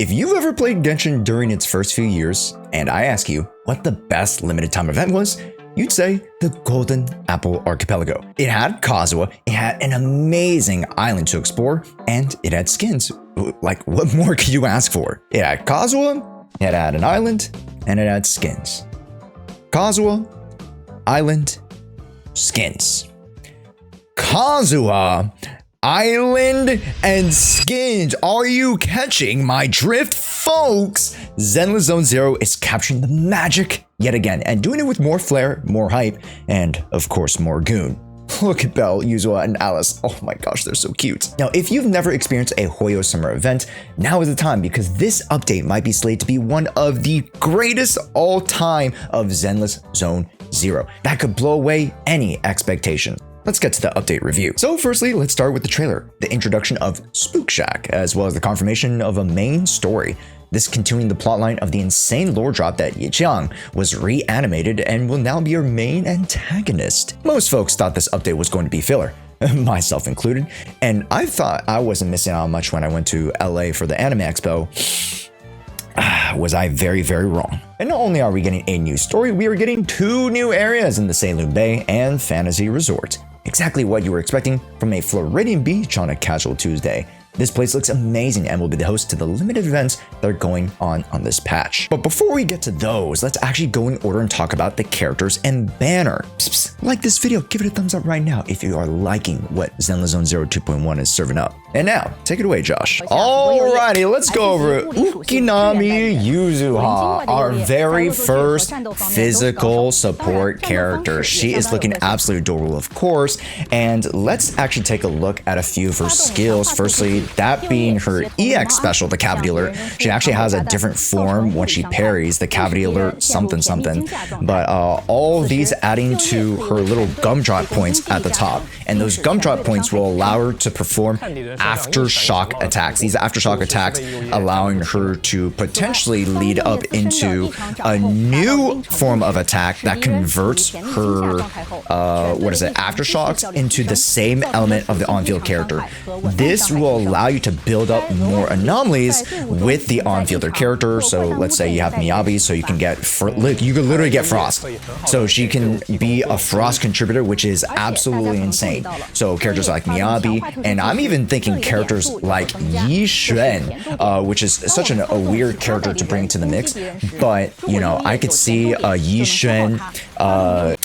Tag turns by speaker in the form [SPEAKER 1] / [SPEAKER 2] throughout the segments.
[SPEAKER 1] If you've ever played Genshin during its first few years, and I ask you what the best limited time event was, you'd say the Golden Apple Archipelago. It had Kazuha, it had an amazing island to explore, and it had skins. Like, what more could you ask for? It had Kazuha, it had an island, and it had skins. Kazuha, island, skins. Kazuha, island, and skins. Are you catching my drift, folks? Zenless Zone Zero is capturing the magic yet again and doing it with more flair, more hype, and of course more goon. Look at Belle, Yuzua, and Alice. Oh my gosh, they're so cute. Now, if you've never experienced a Hoyo summer event, now is the time because this update might be slated to be one of the greatest all time of Zenless Zone Zero. That could blow away any expectation. Let's get to the update review. So firstly, let's start with the trailer, the introduction of Spook Shack, as well as the confirmation of a main story. This continuing the plotline of the insane lore drop that Yijiang was reanimated and will now be our main antagonist. Most folks thought this update was going to be filler, myself included, and I thought I wasn't missing out much when I went to LA for the Anime Expo. Was I very, very wrong. And not only are we getting a new story, we are getting 2 new areas in the Saloon Bay and Fantasy Resort. Exactly what you were expecting from a Floridian beach on a casual Tuesday. This place looks amazing and will be the host to the limited events that are going on this patch. But before we get to those, let's actually go in order and talk about the characters and banner. Like this video, give it a thumbs up right now if you are liking what Zenless Zone Zero 2.1 is serving up. And now, take it away, Josh. Alrighty, let's go over Ukinami Yuzuha, our very first physical support character. She is looking absolutely adorable, of course, and let's actually take a look at a few of her skills. Firstly, that being her EX special, the Cavity Alert. She actually has a different form when she parries, the Cavity Alert something something, but all of these adding to her little gumdrop points at the top, and those gumdrop points will allow her to perform aftershock attacks. These aftershock attacks allowing her to potentially lead up into a new form of attack that converts her aftershocks into the same element of the on-field character. This will allow you to build up more anomalies with the on-fielder character. So let's say you have Miyabi, so you can get you can literally get Frost. So she can be a Frost contributor, which is absolutely insane. So characters like Miyabi, and I'm even thinking characters like Yishuan, which is such a weird character to bring to the mix. But you know, I could see a Yishuan,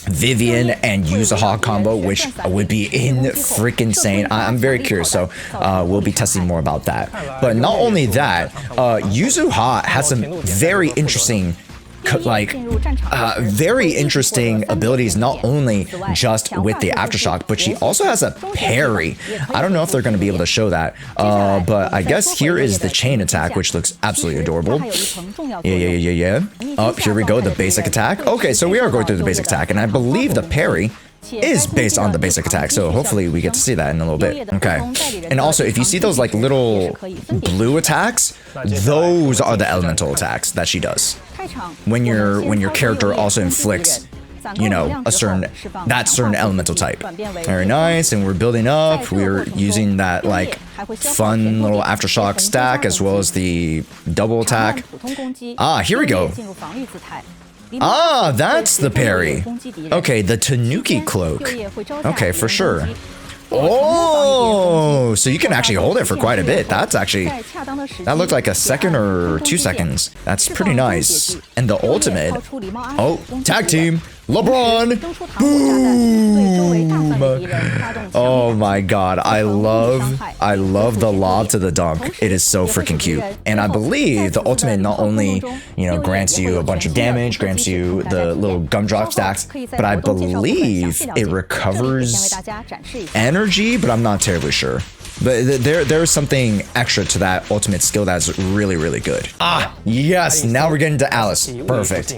[SPEAKER 1] Vivian, and Yuzuha combo, which would be freaking insane. I'm very curious, so we'll be testing more about that. But not only that, Yuzuha has some very interesting abilities, not only just with the aftershock, but she also has a parry. I don't know if they're going to be able to show that, but I guess here is the chain attack, which looks absolutely adorable. Yeah. Up, here we go, the basic attack. Okay, so we are going through the basic attack, and I believe the parry is based on the basic attack, so hopefully we get to see that in a little bit. Okay, and also if you see those like little blue attacks, those are the elemental attacks that she does when your character also inflicts, you know, a certain elemental type. Very nice, and we're building up. We're using that like fun little aftershock stack as well as the double attack. Here we go. That's the parry. Okay, the Tanuki cloak. Okay, for sure. Oh, so you can actually hold it for quite a bit. That looked like a second or 2 seconds. That's pretty nice. And the ultimate. Oh, tag team. LeBron. Boom. Oh my god. I love the lob to the dunk. It is so freaking cute. And I believe the ultimate not only, you know, grants you a bunch of damage, grants you the little gumdrop stacks, but I believe it recovers energy, but I'm not terribly sure. But there's something extra to that ultimate skill that's really, really good. Yes, now we're getting to Alice. Perfect.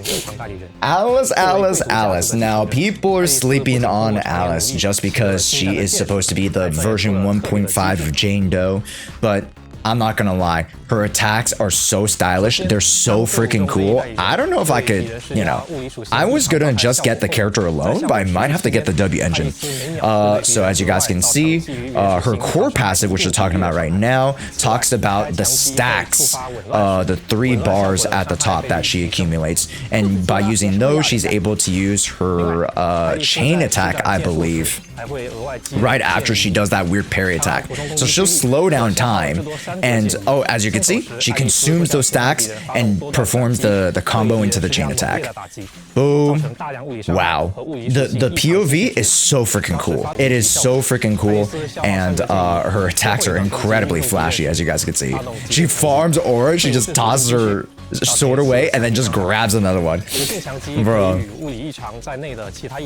[SPEAKER 1] Alice. Now, people are sleeping on Alice just because she is supposed to be the version 1.5 of Jane Doe, but I'm not gonna lie, her attacks are so stylish. They're so freaking cool. I don't know if I could, you know, I was gonna just get the character alone, but I might have to get the W engine. So as you guys can see, her core passive, which we're talking about right now, talks about the stacks, the 3 bars at the top that she accumulates. And by using those, she's able to use her chain attack, I believe, right after she does that weird parry attack. So she'll slow down time, and oh, as you can see, she consumes those stacks and performs the combo into the chain attack. Boom. Wow. The POV is so freaking cool. It is so freaking cool, and her attacks are incredibly flashy, as you guys can see. She farms aura, she just tosses her sword away and then just grabs another one. Bro.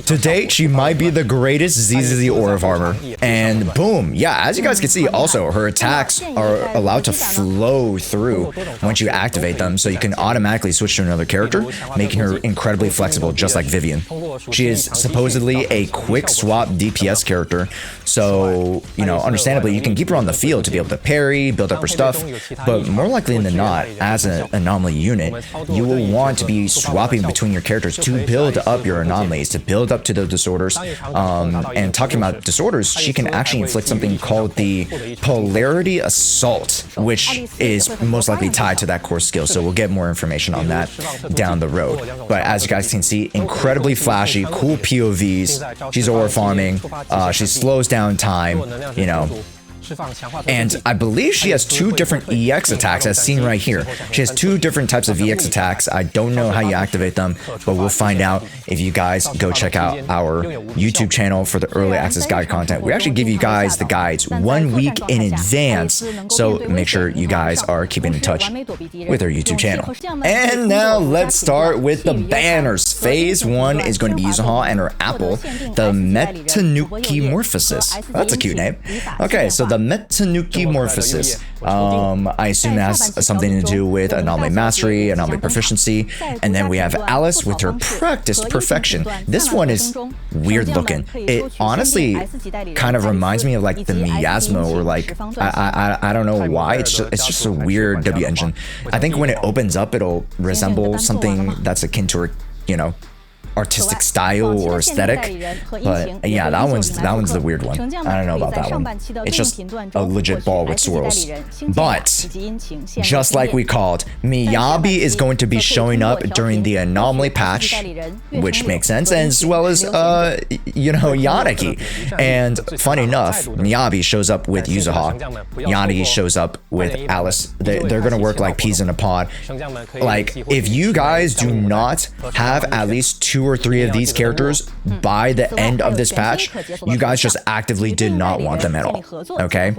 [SPEAKER 1] To date, she might be the greatest ZZZ aura farmer. And boom, yeah, as you guys can see, also her attacks are allowed to flow through once you activate them, so you can automatically switch to another character, making her incredibly flexible, just like Vivian. She is supposedly a quick swap DPS character, so, you know, understandably, you can keep her on the field to be able to parry, build up her stuff, but more likely than not, as an anomaly unit, you will want to be swapping between your characters to build up your anomalies, to build up to the disorders. And talking about disorders, she can actually inflict something called the Polarity Assault, which is most likely tied to that core skill, so we'll get more information on that down the road. But as you guys can see, incredibly flashy, cool POVs. She's aura farming, she slows down time, you know. And I believe she has 2 different EX attacks, as seen right here. She has 2 different types of EX attacks. I don't know how you activate them, but we'll find out if you guys go check out our YouTube channel for the early access guide content. We actually give you guys the guides 1 week in advance, so make sure you guys are keeping in touch with our YouTube channel. And now let's start with the banners. Phase 1 is going to be Yuzuha and her apple, the Metanukimorphosis. That's a cute name. Okay, so the Metanukimorphosis, I assume it has something to do with anomaly mastery, anomaly proficiency, and then we have Alice with her practice perfection. This one is weird looking. It honestly kind of reminds me of like the Miasma, or like I don't know why. It's just a weird W engine. I think when it opens up, it'll resemble something that's akin to her, you know, artistic style or aesthetic, but yeah, that one's the weird one. I don't know about that one. It's just a legit ball with swirls. But just like we called, Miyabi is going to be showing up during the anomaly patch, which makes sense, as well as you know, Yanagi. And funny enough, Miyabi shows up with Yuzuha, Yanagi shows up with Alice. They're gonna work like peas in a pod. Like, if you guys do not have at least 2 or 3 of these characters by the end of this patch, you guys just actively did not want them at all, okay?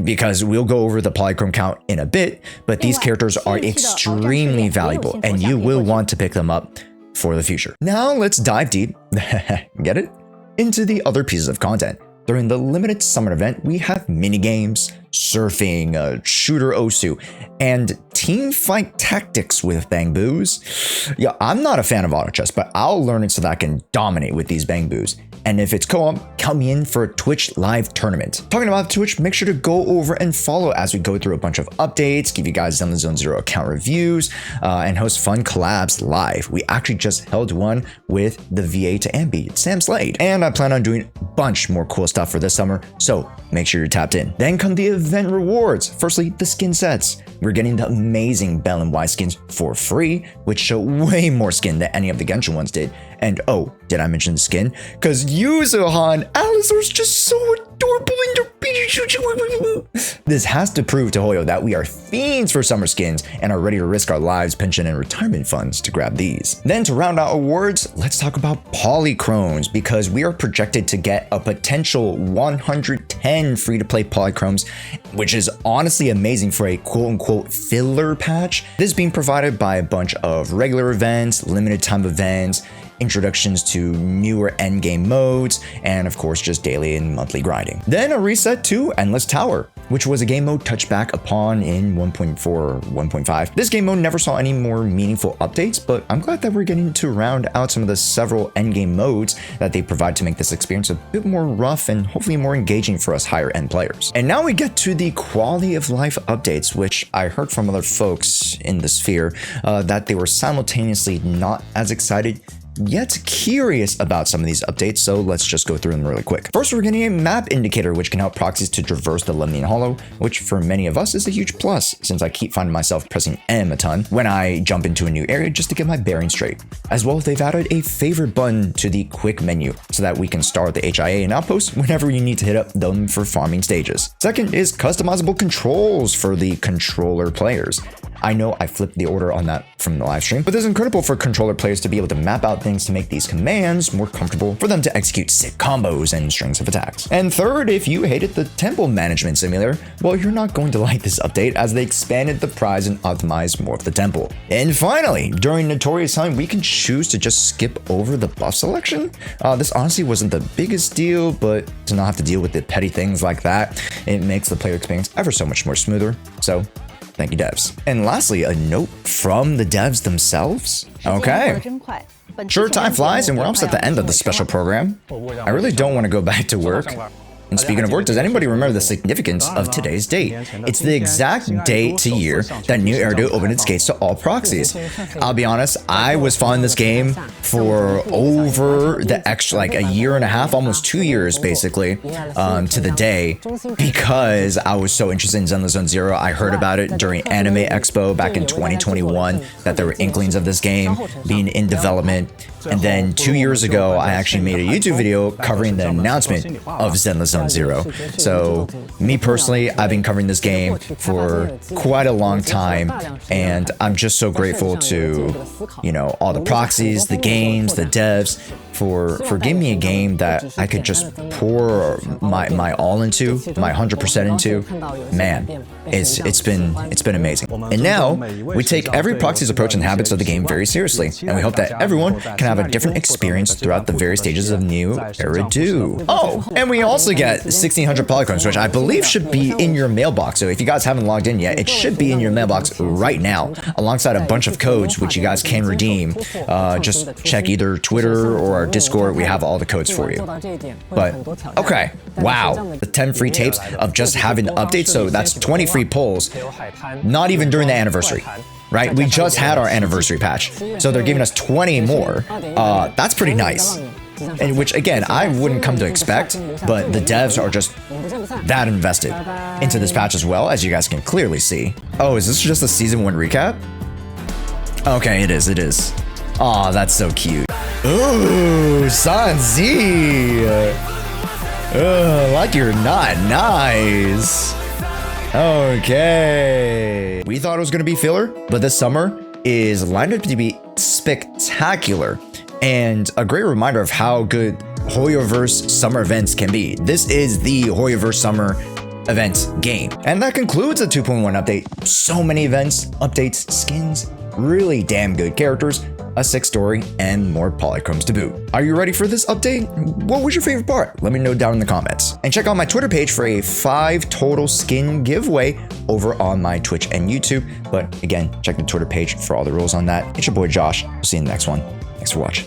[SPEAKER 1] Because we'll go over the polychrome count in a bit, but these characters are extremely valuable, and you will want to pick them up for the future. Now let's dive deep, get it, into the other pieces of content. During the limited summer event, we have minigames, surfing, shooter Osu, and team fight tactics with Bang Boos. Yeah, I'm not a fan of auto chess, but I'll learn it so that I can dominate with these Bang Boos. And if it's co-op, count me in for a Twitch live tournament. Talking about Twitch, make sure to go over and follow as we go through a bunch of updates, give you guys Zenless Zone Zero account reviews, and host fun collabs live. We actually just held one with the VA to Ambi, Sam Slade. And I plan on doing a bunch more cool stuff for this summer, so make sure you're tapped in. Then come the event rewards. Firstly, the skin sets. We're getting the amazing Bell and Y skins for free, which show way more skin than any of the Genshin ones did. And oh, did I mention the skin? Because Yuzuha and Alice are just so adorable in their This has to prove to Hoyo that we are fiends for summer skins and are ready to risk our lives, pension, and retirement funds to grab these. Then to round out awards, let's talk about polychromes, because we are projected to get a potential 110 free-to-play polychromes, which is honestly amazing for a quote-unquote filler patch. This is being provided by a bunch of regular events, limited time events, introductions to newer endgame modes, and of course just daily and monthly grinding. Then a reset to Endless Tower. which was a game mode touched back upon in 1.4 or 1.5. This game mode never saw any more meaningful updates, but I'm glad that we're getting to round out some of the several endgame modes that they provide to make this experience a bit more rough and hopefully more engaging for us higher end players. And now we get to the quality of life updates, which I heard from other folks in the sphere that they were simultaneously not as excited yet curious about some of these updates, so let's just go through them really quick. First, we're getting a map indicator, which can help proxies to traverse the Lemnian Hollow, which for many of us is a huge plus, since I keep finding myself pressing M a ton when I jump into a new area just to get my bearings straight. As well, they've added a favorite button to the quick menu, so that we can start the HIA and outposts whenever you need to hit up them for farming stages. Second is customizable controls for the controller players. I know I flipped the order on that from the live stream, but this is incredible for controller players to be able to map out things to make these commands more comfortable for them to execute sick combos and strings of attacks. And third, if you hated the temple management simulator, well, you're not going to like this update as they expanded the prize and optimized more of the temple. And finally, during Notorious Time, we can choose to just skip over the buff selection. This honestly wasn't the biggest deal, but to not have to deal with the petty things like that, it makes the player experience ever so much more smoother. So thank you, devs. And lastly, a note from the devs themselves. Okay. Sure, time flies and we're almost at the end of the special program. I really don't want to go back to work. And speaking of work, does anybody remember the significance of today's date? It's the exact date to year that New Eridu opened its gates to all proxies. I'll be honest, I was following this game for over the extra, like a year and a half, almost 2 years basically, to the day, because I was so interested in Zenless Zone Zero. I heard about it during Anime Expo back in 2021, that there were inklings of this game being in development. And then 2 years ago, I actually made a YouTube video covering the announcement of Zenless Zone Zero. So me personally, I've been covering this game for quite a long time, and I'm just so grateful to, you know, all the proxies, the games, the devs, for giving me a game that I could just pour my all into, my 100% into. Man, it's been amazing. And now we take every proxy's approach and habits of the game very seriously, and we hope that everyone can have a different experience throughout the various stages of New Eridu. Oh, and we also get 1600 polychromes, which I believe should be in your mailbox. So if you guys haven't logged in yet, it should be in your mailbox right now, alongside a bunch of codes which you guys can redeem. Just check either Twitter or our Discord. We have all the codes for you. But okay, wow, the 10 free tapes of just having the updates. So that's 20 free pulls, not even during the anniversary. Right? We just had our anniversary patch, so they're giving us 20 more. That's pretty nice. And which, again, I wouldn't come to expect, but the devs are just that invested into this patch as well, as you guys can clearly see. Oh, is this just a Season 1 recap? Okay, it is. Aw, that's so cute. Ooh, Sanzi! Like you're not nice. Okay. We thought it was going to be filler, but this summer is lined up to be spectacular and a great reminder of how good Hoyoverse summer events can be. This is the Hoyoverse summer event game. And that concludes the 2.1 update. So many events, updates, skins, really damn good characters, a sick story, and more polychromes to boot. Are you ready for this update? What was your favorite part? Let me know down in the comments. And check out my Twitter page for a 5 total skin giveaway over on my Twitch and YouTube. But again, check the Twitter page for all the rules on that. It's your boy Josh. We'll see you in the next one. Thanks for watching.